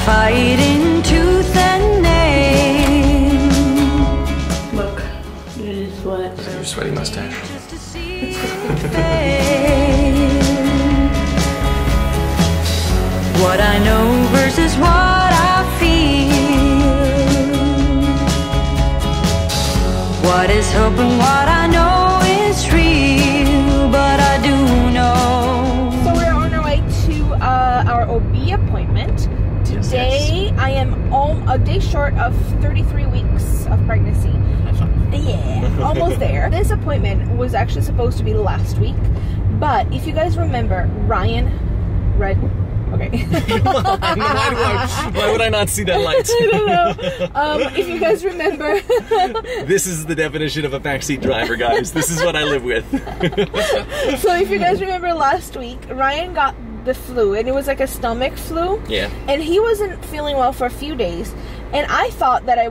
fighting tooth and nail. Look, it is what. Is that your sweaty mustache? What I know versus what I feel. What is hope and what I know is real, but I do know. So we're on our way to our OB appointment. Today I am a day short of 33 weeks of pregnancy. Yeah, almost there. This appointment was actually supposed to be last week, but if you guys remember, Ryan read. Okay. Why would I not see that light? I don't know. If you guys remember, this is the definition of a backseat driver, guys. This is what I live with. So if you guys remember last week, Ryan got the flu, and it was like a stomach flu. Yeah. And he wasn't feeling well for a few days. And I thought that I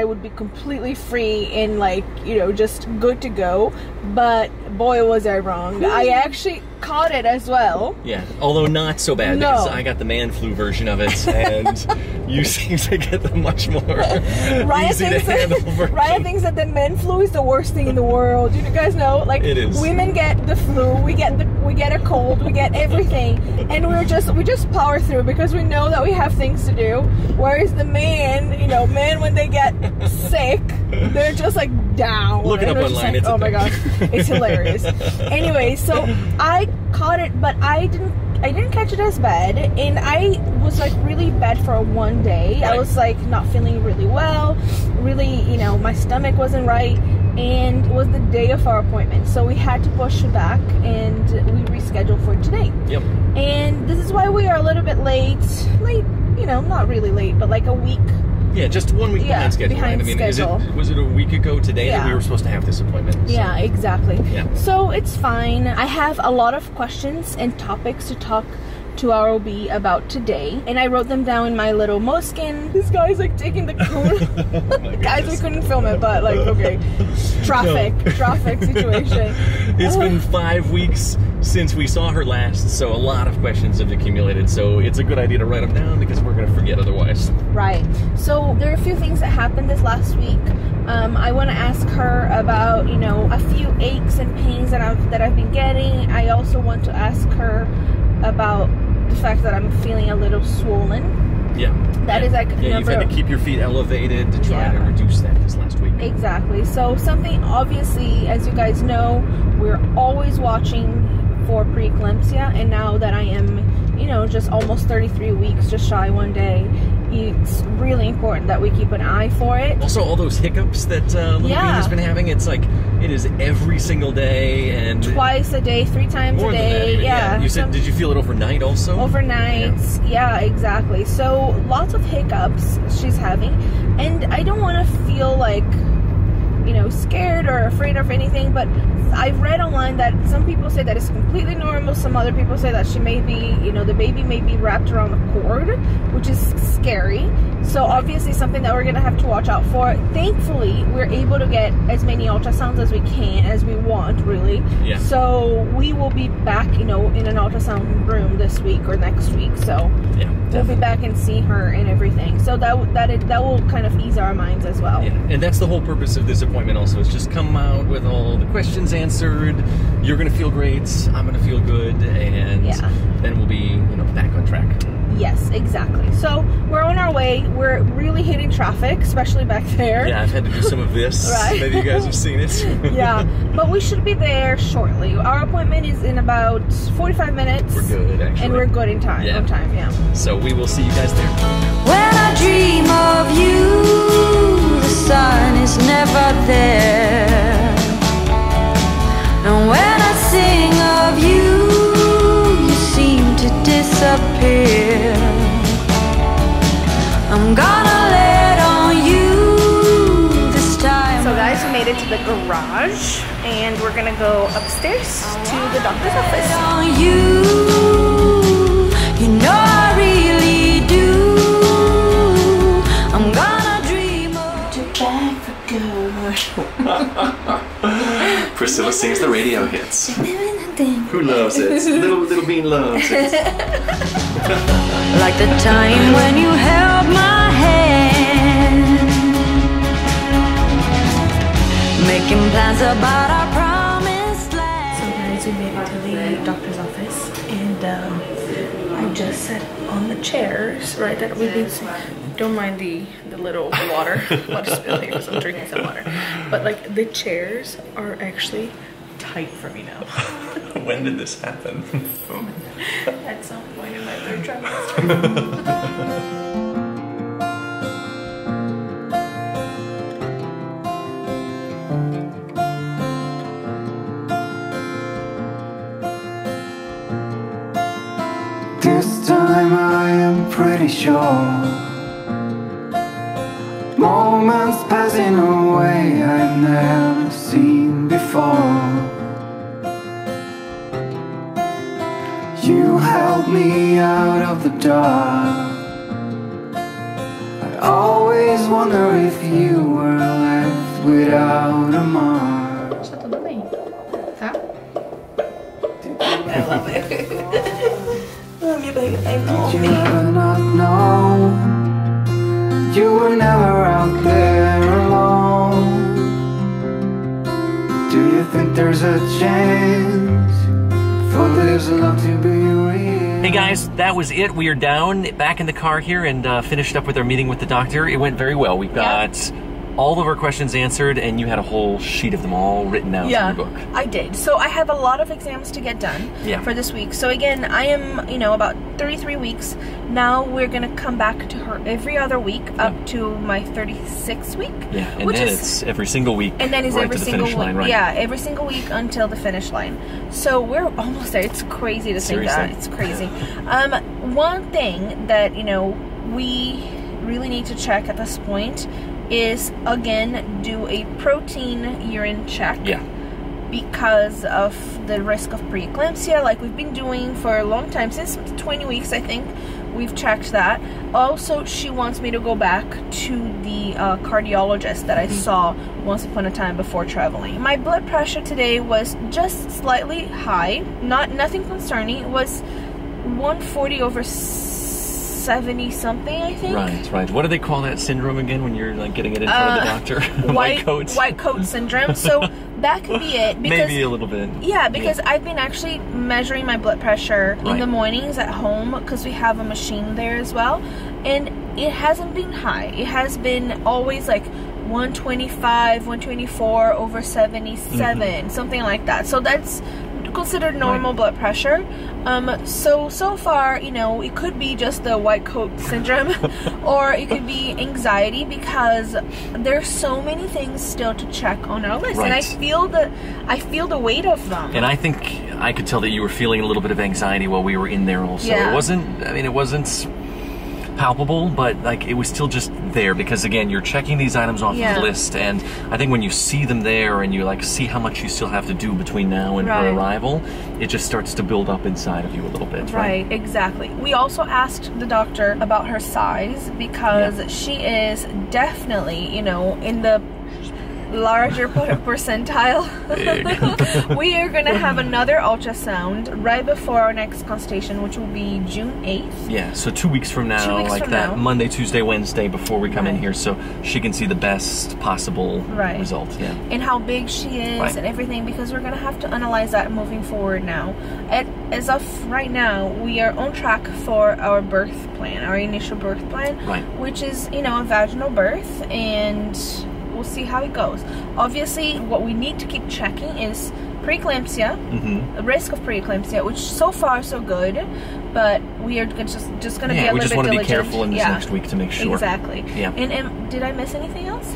would be completely free and, like, you know, just good to go. But boy, was I wrong. I actually caught it as well. Yeah, although not so bad, No. because I got the man flu version of it, and you seem to get the much more easy to handle version. Ryan thinks that the men flu is the worst thing in the world. You guys know, like, It is. Women get the flu, we get a cold, we get everything, and we just power through because we know that we have things to do. Whereas the men, you know, when they get sick, they're just like down. Look it up online. Like, it's oh my gosh, it's hilarious. Anyway, so I caught it, but I didn't catch it as bad, and I was like really bad for one day. Right. I was like not feeling really well, really, you know, my stomach wasn't right, and it was the day of our appointment, so we had to push it back, and we rescheduled for today. Yep. And this is why we are a little bit late, you know, not really late, but like a week. Yeah, just 1 week behind schedule, behind right? I mean, schedule. was it a week ago today that we were supposed to have this appointment? So. Yeah, exactly. Yeah. So it's fine. I have a lot of questions and topics to talk to our OB about today, and I wrote them down in my little moleskin. This guy's like taking the cone. Guys, we couldn't film it, but like, okay. Traffic situation. It's been 5 weeks since we saw her last, so a lot of questions have accumulated, so it's a good idea to write them down because we're going to forget otherwise. Right. So there are a few things that happened this last week. I want to ask her about, you know, a few aches and pains that I've been getting. I also want to ask her about the fact that I'm feeling a little swollen. Yeah. That is like you've had to keep your feet elevated to try to reduce that this last week. Exactly. So something, obviously, as you guys know, we're always watching for preeclampsia, and now that I am, you know, just almost 33 weeks, just shy one day, it's really important that we keep an eye for it. Also, all those hiccups that little B has been having, it's like, it is every single day, and twice a day, 3 times a day. Than that, You said, did you feel it overnight also? Overnight, yeah, exactly. So lots of hiccups she's having, and I don't want to feel like, you know, scared or afraid of anything, but I've read online that some people say that it's completely normal. Some other people say that she may be, you know, the baby may be wrapped around a cord, which is scary. So obviously something that we're gonna have to watch out for. Thankfully, we're able to get as many ultrasounds as we can, as we want, really. Yeah. So we will be back, you know, in an ultrasound room this week or next week. So yeah, we'll be back and see her and everything. So that will kind of ease our minds as well. Yeah, and that's the whole purpose of this appointment. Also, is just come out with all the questions answered. You're gonna feel great. I'm gonna feel good, and then we'll be, you know, back on track. Yes, exactly. So we're on our way. We're really hitting traffic, especially back there. Yeah, I've had to do some of this. Right. Maybe you guys have seen it. Yeah, but we should be there shortly. Our appointment is in about 45 minutes. We're good, actually. And we're good in time. Yeah. On time, yeah. So we will see you guys there. When I dream of you, the sun is never there. And when I sing of you, you seem to disappear. I'm gonna let on you this time. So guys, we made it to the garage, and we're gonna go upstairs to the doctor's office. On you, you know I really do. I'm gonna dream of Too bad for good. Priscilla sings the radio hits. Who loves it? Little Bean loves it. Like the time when you held my hand, making plans about our promised land. So guys, we made it to the doctor's office, and I just sat on the chairs, right, that we've been sitting. Don't mind the little water spill here because I'm drinking some water. But like the chairs are actually tight for me now. When did this happen? At some point in my third trimester. This time I am pretty sure moments passing away I've never seen before. You helped me out of the dark. I always wonder if you were left without a mark. Tá tudo bem, tá? I love it. Oh, minha barriga tá Did you enorme. ever not know you were never out there alone? Do you think there's a chance for this love to be real? Hey guys, that was it. We are down, back in the car here, and finished up with our meeting with the doctor. It went very well. We've got all of our questions answered, and you had a whole sheet of them all written out in your book. I did. So I have a lot of exams to get done for this week. So again, I am, about 33 weeks. Now we're going to come back to her every other week up to my 36th week. Yeah, and then it's every single week. And then it's right every to the single finish line, week. right? Yeah, every single week until the finish line. So we're almost there. It's crazy to think that. It's crazy. One thing that, we really need to check at this point is, again, do a protein urine check. Yeah. Because of the risk of preeclampsia, like we've been doing for a long time, since 20 weeks, I think. We've checked that. Also, she wants me to go back to the cardiologist that I saw once upon a time before traveling. My blood pressure today was just slightly high, nothing concerning. It was 140 over 70 something, I think. Right. What do they call that syndrome again when you're like getting it in front of the doctor? White coat syndrome. So that could be it. Because, maybe a little bit. Yeah, because I've been actually measuring my blood pressure in the mornings at home because we have a machine there as well, and it hasn't been high. It has been always like 125, 124 over 77, something like that. So that's considered normal blood pressure. So far, it could be just the white coat syndrome or it could be anxiety, because there's so many things still to check on our list, and I feel the weight of them. And I think I could tell that you were feeling a little bit of anxiety while we were in there also. It wasn't palpable, but like it was still just there, because again, you're checking these items off the list, and I think when you see them there and you like see how much you still have to do between now and her arrival, it just starts to build up inside of you a little bit. Right, exactly. We also asked the doctor about her size, because she is definitely, in the larger percentile. We are gonna have another ultrasound right before our next consultation, which will be June 8th. Yeah, so 2 weeks from now, Monday, Tuesday, Wednesday before we come in here, so she can see the best possible result. Yeah, and how big she is and everything, because we're gonna have to analyze that moving forward now. As of right now, we are on track for our birth plan, our initial birth plan, which is a vaginal birth, and we'll see how it goes. Obviously, what we need to keep checking is preeclampsia, the risk of preeclampsia, which so far so good, but we are just going to be a little bit diligent. We just want to be careful in this next week to make sure. Exactly. Yeah. And did I miss anything else?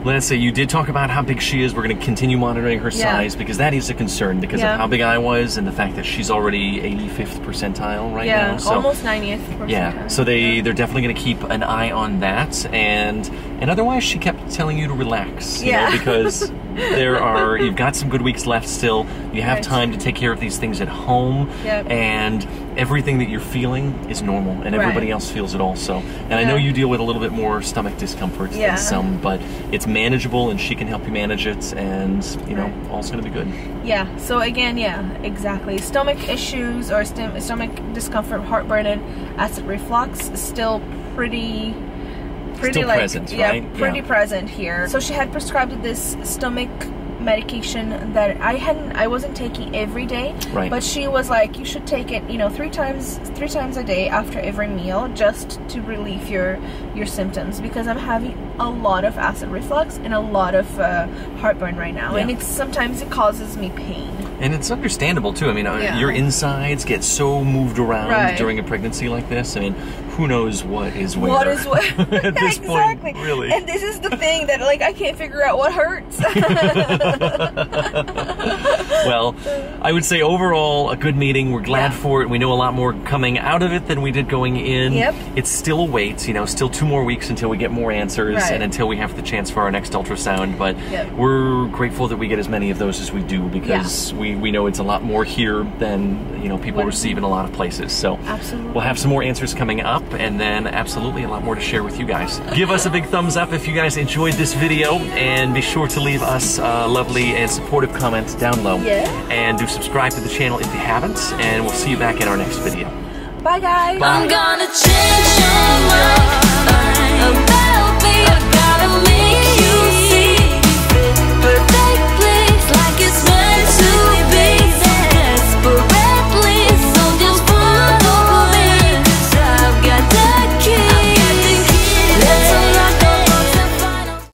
Let's say you did talk about how big she is. We're going to continue monitoring her size, because that is a concern because of how big I was and the fact that she's already 85th percentile right now. So, almost 90th percentile. Yeah, so they're definitely going to keep an eye on that, and otherwise she kept telling you to relax, because You've got some good weeks left still. You have time to take care of these things at home, and everything that you're feeling is normal, and everybody else feels it also. And I know you deal with a little bit more stomach discomfort than some, but it's manageable, and she can help you manage it, and you know, all's gonna be good. Yeah. So again, exactly. Stomach issues or stomach discomfort, heartburn, and acid reflux is still pretty still like present, right? Pretty present here. So she had prescribed this stomach medication that I wasn't taking every day, but she was like, you should take it, you know, three times a day after every meal, just to relieve your symptoms, because I'm having a lot of acid reflux and a lot of heartburn right now, and sometimes it causes me pain. And it's understandable too. I mean, your insides get so moved around during a pregnancy like this. I mean, who knows what is where? What is what? At this point, really. And this is the thing that, like, I can't figure out what hurts. Well, I would say overall a good meeting. We're glad for it. We know a lot more coming out of it than we did going in. It's still a wait, you know, still 2 more weeks until we get more answers and until we have the chance for our next ultrasound. But we're grateful that we get as many of those as we do, because we know it's a lot more here than, you know, people receive in a lot of places. So we'll have some more answers coming up, and then absolutely a lot more to share with you guys. Give us a big thumbs up if you guys enjoyed this video, and be sure to leave us a lovely and supportive comment down below. And do subscribe to the channel if you haven't, and we'll see you back in our next video. Bye guys. I'm gonna change your mind.